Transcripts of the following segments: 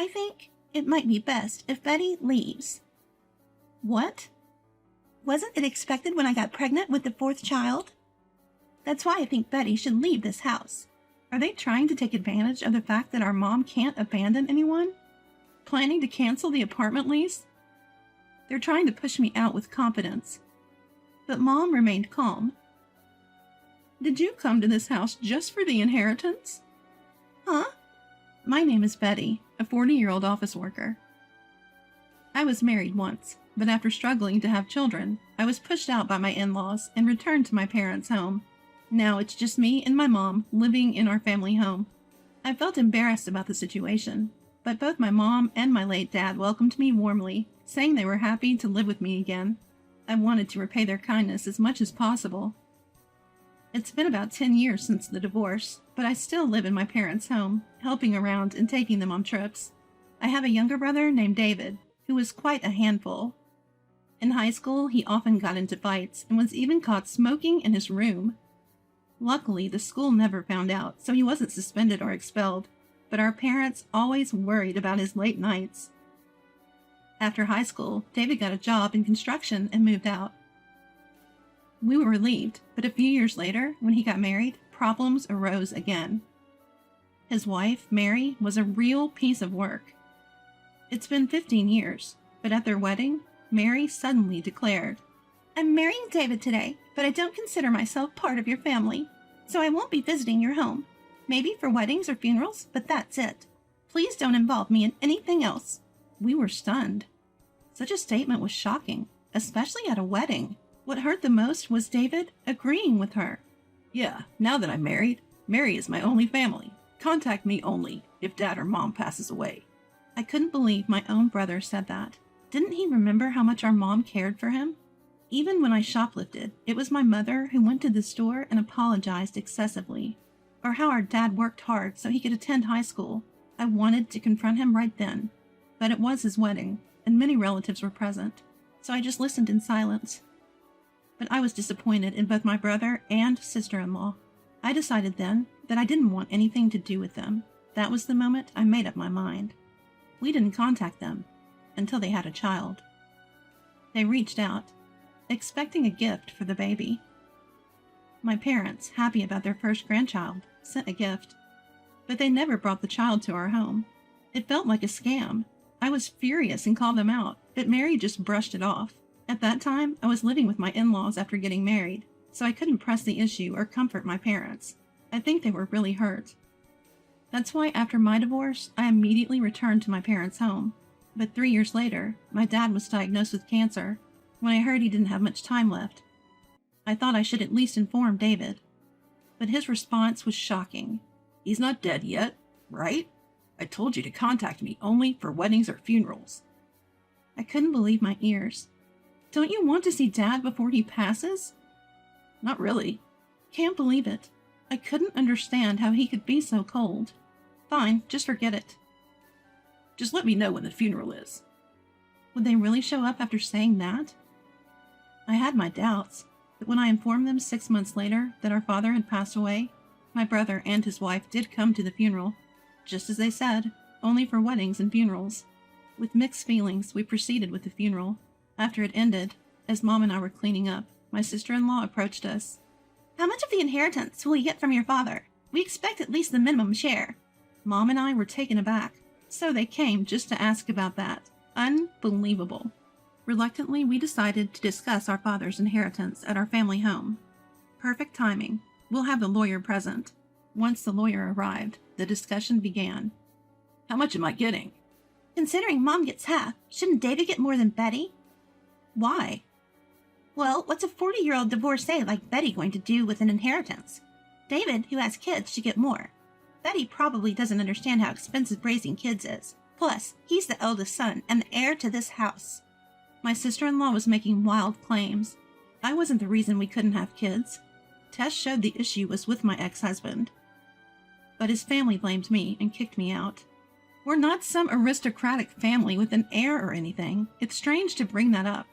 I think it might be best if Betty leaves. What? Wasn't it expected when I got pregnant with the fourth child? That's why I think Betty should leave this house. Are they trying to take advantage of the fact that our mom can't abandon anyone? Planning to cancel the apartment lease? They're trying to push me out with confidence. But Mom remained calm. Did you come to this house just for the inheritance? Huh? My name is Betty, a 40-year-old office worker. I was married once, but after struggling to have children, I was pushed out by my in-laws and returned to my parents' home. Now it's just me and my mom living in our family home. I felt embarrassed about the situation, but both my mom and my late dad welcomed me warmly, saying they were happy to live with me again. I wanted to repay their kindness as much as possible. It's been about 10 years since the divorce, but I still live in my parents' home, helping around and taking them on trips. I have a younger brother named David, who is quite a handful. In high school, he often got into fights and was even caught smoking in his room. Luckily, the school never found out, so he wasn't suspended or expelled, but our parents always worried about his late nights. After high school, David got a job in construction and moved out. We were relieved, but a few years later, when he got married, problems arose again. His wife, Mary, was a real piece of work. It's been 15 years, but at their wedding, Mary suddenly declared, "I'm marrying David today, but I don't consider myself part of your family, so I won't be visiting your home. Maybe for weddings or funerals, but that's it. Please don't involve me in anything else." We were stunned. Such a statement was shocking, especially at a wedding. What hurt the most was David agreeing with her. "Yeah, now that I'm married, Mary is my only family. Contact me only if Dad or Mom passes away." I couldn't believe my own brother said that. Didn't he remember how much our mom cared for him? Even when I shoplifted, it was my mother who went to the store and apologized excessively. Or how our dad worked hard so he could attend high school. I wanted to confront him right then. But it was his wedding, and many relatives were present, so I just listened in silence. But I was disappointed in both my brother and sister-in-law. I decided then that I didn't want anything to do with them. That was the moment I made up my mind. We didn't contact them until they had a child. They reached out, expecting a gift for the baby. My parents, happy about their first grandchild, sent a gift, but they never brought the child to our home. It felt like a scam. I was furious and called them out, but Mary just brushed it off. At that time, I was living with my in-laws after getting married, so I couldn't press the issue or comfort my parents. I think they were really hurt. That's why after my divorce, I immediately returned to my parents' home. But 3 years later, my dad was diagnosed with cancer. When I heard he didn't have much time left, I thought I should at least inform David. But his response was shocking. "He's not dead yet, right? I told you to contact me only for weddings or funerals." I couldn't believe my ears. "Don't you want to see Dad before he passes?" "Not really." Can't believe it. I couldn't understand how he could be so cold. "Fine, just forget it." "Just let me know when the funeral is." Would they really show up after saying that? I had my doubts, but when I informed them 6 months later that our father had passed away, my brother and his wife did come to the funeral, just as they said, only for weddings and funerals. With mixed feelings, we proceeded with the funeral. After it ended, as Mom and I were cleaning up, my sister-in-law approached us. "How much of the inheritance will you get from your father? We expect at least the minimum share." Mom and I were taken aback, so they came just to ask about that. Unbelievable. Reluctantly, we decided to discuss our father's inheritance at our family home. Perfect timing. We'll have the lawyer present. Once the lawyer arrived, the discussion began. "How much am I getting?" "Considering Mom gets half, shouldn't David get more than Betty?" "Why?" "Well, what's a 40-year-old divorcee like Betty going to do with an inheritance? David, who has kids, should get more. Betty probably doesn't understand how expensive raising kids is. Plus, he's the eldest son and the heir to this house." My sister-in-law was making wild claims. I wasn't the reason we couldn't have kids. Tess showed the issue was with my ex-husband. But his family blamed me and kicked me out. We're not some aristocratic family with an heir or anything. It's strange to bring that up.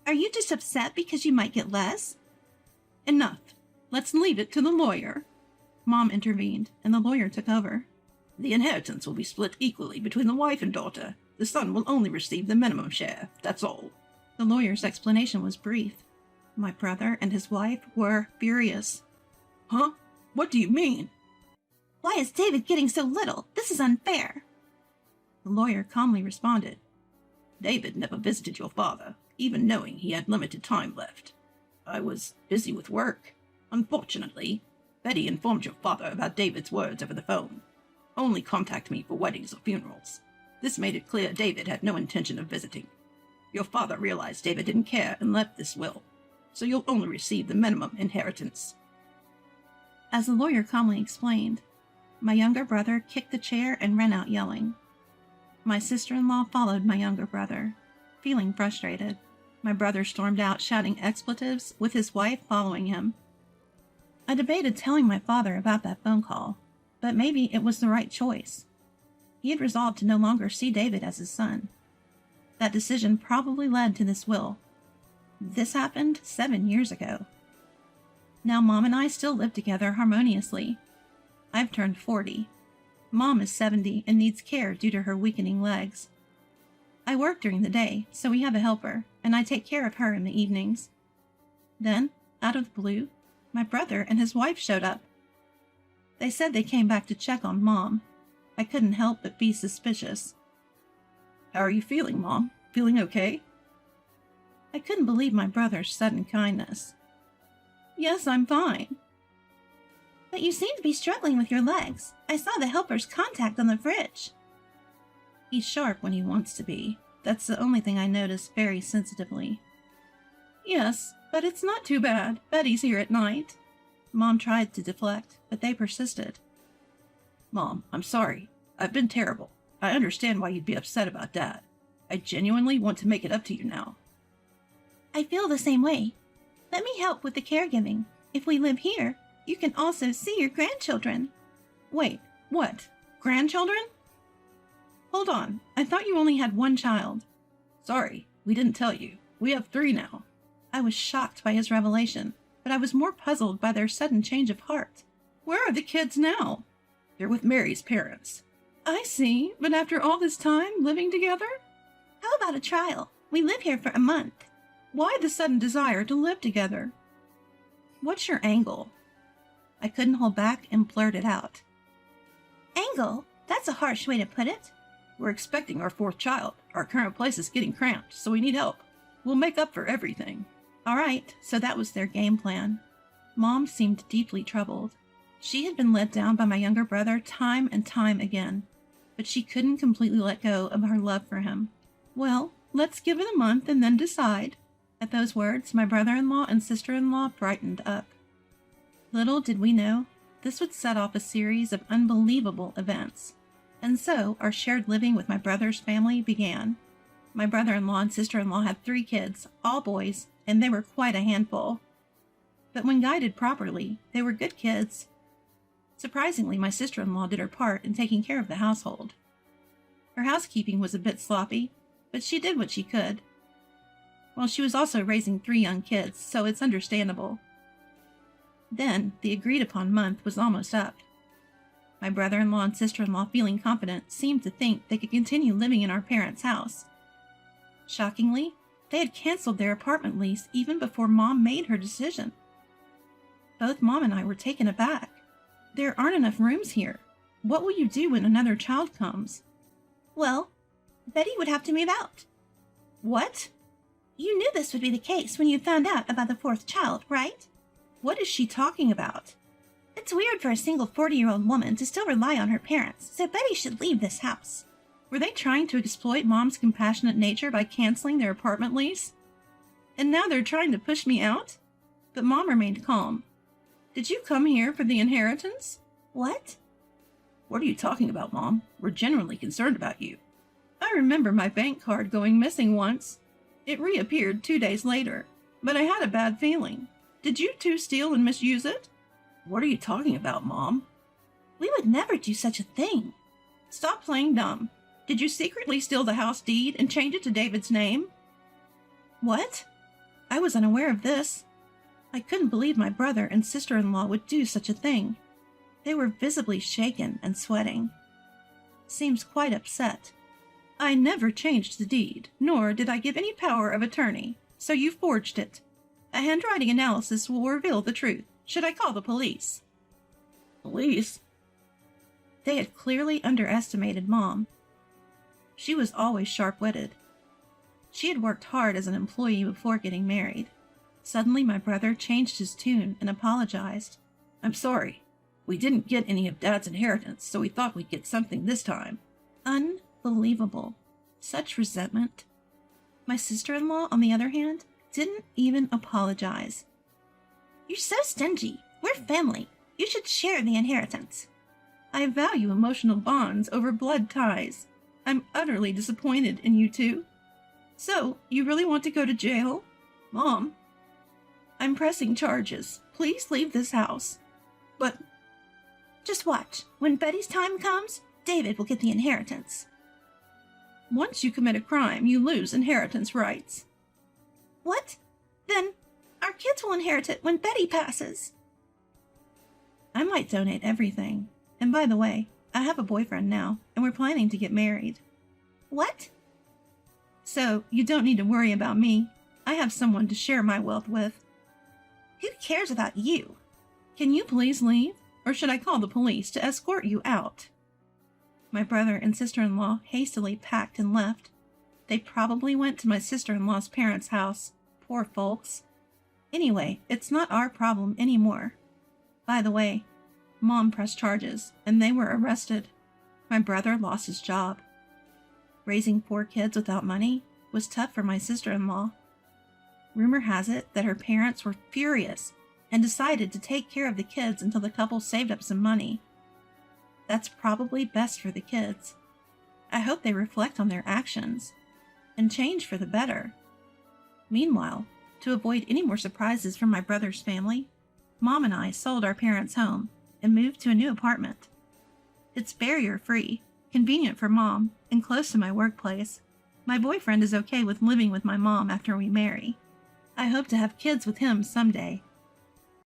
"Are you just upset because you might get less?" "Enough. Let's leave it to the lawyer." Mom intervened, and the lawyer took over. The inheritance will be split equally between the wife and daughter. The son will only receive the minimum share, that's all. The lawyer's explanation was brief. My brother and his wife were furious. Huh? What do you mean? Why is David getting so little? This is unfair. The lawyer calmly responded. David never visited your father, even knowing he had limited time left. I was busy with work. Unfortunately, Betty informed your father about David's words over the phone. Only contact me for weddings or funerals. This made it clear David had no intention of visiting. Your father realized David didn't care and left this will, so you'll only receive the minimum inheritance. As the lawyer calmly explained, my younger brother kicked the chair and ran out yelling. My sister-in-law followed my younger brother. Feeling frustrated, my brother stormed out shouting expletives with his wife following him. I debated telling my father about that phone call, but maybe it was the right choice. He had resolved to no longer see David as his son. That decision probably led to this will. This happened 7 years ago. Now Mom and I still live together harmoniously. I've turned 40. Mom is 70 and needs care due to her weakening legs. I work during the day, so we have a helper, and I take care of her in the evenings. Then, out of the blue, my brother and his wife showed up. They said they came back to check on Mom. I couldn't help but be suspicious. How are you feeling, Mom? Feeling okay? I couldn't believe my brother's sudden kindness. Yes, I'm fine. But you seem to be struggling with your legs. I saw the helper's contact on the fridge. He's sharp when he wants to be. That's the only thing I notice very sensitively. Yes, but it's not too bad. Betty's here at night. Mom tried to deflect, but they persisted. Mom, I'm sorry. I've been terrible. I understand why you'd be upset about Dad. I genuinely want to make it up to you now. I feel the same way. Let me help with the caregiving. If we live here, you can also see your grandchildren. Wait, what? Grandchildren? Hold on, I thought you only had one child. Sorry, we didn't tell you. We have 3 now. I was shocked by his revelation, but I was more puzzled by their sudden change of heart. Where are the kids now? They're with Mary's parents. I see, but after all this time living together? How about a trial? We live here for a month. Why the sudden desire to live together? What's your angle? I couldn't hold back and blurted out. Angle? That's a harsh way to put it. We're expecting our 4th child. Our current place is getting cramped, so we need help. We'll make up for everything. All right, so that was their game plan. Mom seemed deeply troubled. She had been let down by my younger brother time and time again, but she couldn't completely let go of her love for him. Well, let's give it a month and then decide. At those words, my brother-in-law and sister-in-law brightened up. Little did we know, this would set off a series of unbelievable events. And so our shared living with my brother's family began. My brother-in-law and sister-in-law had 3 kids, all boys, and they were quite a handful. But when guided properly, they were good kids. Surprisingly, my sister-in-law did her part in taking care of the household. Her housekeeping was a bit sloppy, but she did what she could. Well, she was also raising 3 young kids, so it's understandable. Then, the agreed-upon month was almost up. My brother-in-law and sister-in-law, feeling confident, seemed to think they could continue living in our parents' house. Shockingly, they had canceled their apartment lease even before Mom made her decision. Both Mom and I were taken aback. There aren't enough rooms here. What will you do when another child comes? Well, Betty would have to move out. What? You knew this would be the case when you found out about the 4th child, right? What is she talking about? It's weird for a single 40-year-old woman to still rely on her parents, so Betty should leave this house. Were they trying to exploit Mom's compassionate nature by canceling their apartment lease? And now they're trying to push me out? But Mom remained calm. Did you come here for the inheritance? What? What are you talking about, Mom? We're genuinely concerned about you. I remember my bank card going missing once. It reappeared 2 days later, but I had a bad feeling. Did you 2 steal and misuse it? What are you talking about, Mom? We would never do such a thing. Stop playing dumb. Did you secretly steal the house deed and change it to David's name? What? I was unaware of this. I couldn't believe my brother and sister-in-law would do such a thing. They were visibly shaken and sweating. seems quite upset. I never changed the deed, nor did I give any power of attorney, so you forged it. A handwriting analysis will reveal the truth. Should I call the police? Police? They had clearly underestimated Mom. She was always sharp-witted. She had worked hard as an employee before getting married. Suddenly, my brother changed his tune and apologized. I'm sorry. We didn't get any of Dad's inheritance, so we thought we'd get something this time. Unbelievable. Such resentment. My sister-in-law, on the other hand, didn't even apologize. You're so stingy. We're family. You should share the inheritance. I value emotional bonds over blood ties. I'm utterly disappointed in you two. So, you really want to go to jail? Mom, I'm pressing charges. Please leave this house. But just watch. When Betty's time comes, David will get the inheritance. Once you commit a crime, you lose inheritance rights. What? Then our kids will inherit it when Betty passes. I might donate everything. And by the way, I have a boyfriend now, and we're planning to get married. What? So, you don't need to worry about me. I have someone to share my wealth with. Who cares about you? Can you please leave, or should I call the police to escort you out? My brother and sister-in-law hastily packed and left. They probably went to my sister-in-law's parents' house. Poor folks. Anyway, it's not our problem anymore. By the way, Mom pressed charges, and they were arrested. My brother lost his job. Raising 4 kids without money was tough for my sister-in-law. Rumor has it that her parents were furious and decided to take care of the kids until the couple saved up some money. That's probably best for the kids. I hope they reflect on their actions and change for the better. Meanwhile, to avoid any more surprises from my brother's family, Mom and I sold our parents' home and moved to a new apartment. It's barrier-free, convenient for Mom, and close to my workplace. My boyfriend is okay with living with my mom after we marry. I hope to have kids with him someday,